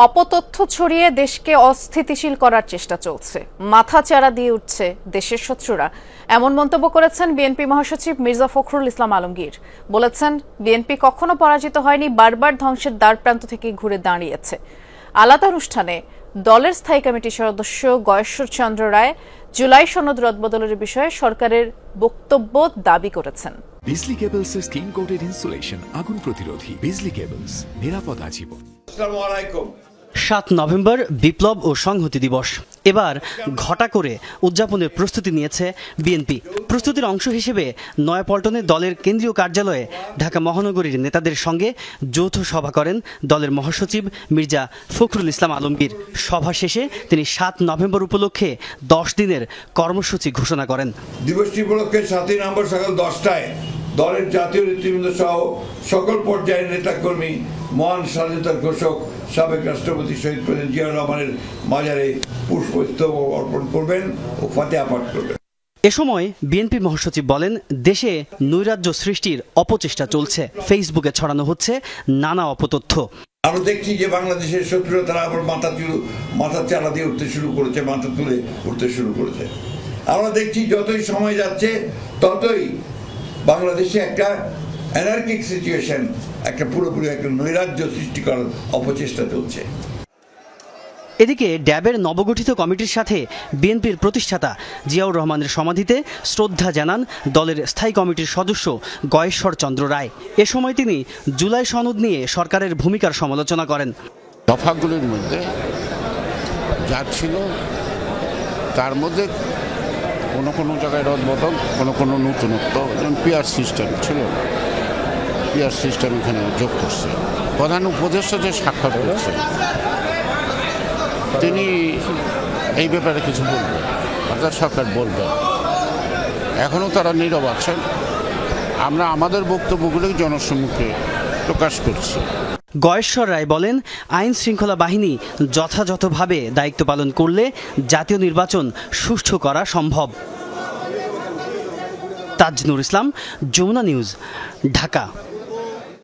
অপতথ্য ছড়িয়ে দেশকে অস্থিতিশীল করার চেষ্টা চলছে, মাথাচাড়া দিয়ে উঠছে দেশের শত্রুরা, এমন মন্তব্য করেছেন বিএনপি মহাসচিব মির্জা ফখরুল ইসলাম আলমগীর। বলেছেন, বিএনপি কখনো পরাজিত হয়নি, বারবার ধ্বংসের দ্বারপ্রান্ত থেকে ঘুরে দাঁড়িয়েছে। আলাদা অনুষ্ঠানে দলের স্থায়ী কমিটির সদস্য গয়েশ্বর চন্দ্র রায় জুলাই সনদ রদবদলের বিষয়ে সরকারের বক্তব্য দাবি করেছেন। বিজলি কেবলসের স্কিন কোটেড ইনসুলেশন আগুন প্রতিরোধী। বিজলি কেবলস, নিরাপদ আজীবন। ৭ নভেম্বর বিপ্লব ও সংহতি দিবস এবার ঘটা করে উদযাপনের প্রস্তুতি নিয়েছে বিএনপি। প্রস্তুতির অংশ হিসেবে নয়াপল্টনে দলের কেন্দ্রীয় কার্যালয়ে ঢাকা মহানগরীর নেতাদের সঙ্গে যৌথ সভা করেন দলের মহাসচিব মির্জা ফখরুল ইসলাম আলমগীর। সভা শেষে তিনি ৭ নভেম্বর উপলক্ষে 10 দিনের কর্মসূচি ঘোষণা করেন। দিবসটি উপলক্ষে ৭ নভেম্বর সকাল 10টায় দলের জাতীয় নেতৃবৃন্দ সহ সকল পর্যায়ের নেতাকর্মী মহান স্বাধীনতার ঘোষক সাবেক রাষ্ট্রপতি শহীদ প্রেসিডেন্ট জিয়াউর রহমানের মাজারে পুষ্পস্তবক অর্পণ করবেন ও ফাতিহা পাঠ করবেন। এ সময় বিএনপি মহাসচিব বলেন, দেশে নৈরাজ্য সৃষ্টির অপচেষ্টা চলছে, ফেসবুকে ছড়ানো হচ্ছে নানা অপতথ্য। আমরা দেখছি যে বাংলাদেশের শত্রুরা তারা আবার মাথা চালা দিয়ে উঠতে শুরু করেছে, মাথা তুলে উঠতে শুরু করেছে। আমরা দেখছি যতই সময় যাচ্ছে ততই বাংলাদেশে একটা অ্যানার্কিক সিচুয়েশন, একটা পুরোপুরি একটা নৈরাজ্য সৃষ্টি করার অপচেষ্টা চলছে। এদিকে ড্যাবের নবগঠিত কমিটির সাথে বিএনপির প্রতিষ্ঠাতা জিয়াউর রহমানের সমাধিতে শ্রদ্ধা জানান দলের স্থায়ী কমিটির সদস্য গয়েশ্বর চন্দ্র রায়। এ সময় তিনি জুলাই সনদ নিয়ে সরকারের ভূমিকার সমালোচনা করেন। দফাগুলির মধ্যে যা ছিল তার মধ্যে কোনো জায়গায় রদবদল, কোনো নতুনত্ব, যেমন পিয়ার সিস্টেম ছিল, পিয়ার সিস্টেম এখানে যোগ করছে। প্রধান উপদেষ্টা যে সাক্ষাৎ করছে তিনি এই ব্যাপারে কিছু বলবেন, অর্থাৎ সরকার বলবেন। এখনও তারা নীরব আছেন। আমরা আমাদের বক্তব্যগুলি জনসম্মুখে প্রকাশ করছি। গয়েশ্বর রায় বলেন, আইন শৃঙ্খলা বাহিনী যথাযথভাবে দায়িত্ব পালন করলে জাতীয় নির্বাচন সুষ্ঠু করা সম্ভব। তাজনুর ইসলাম, যমুনা নিউজ, ঢাকা।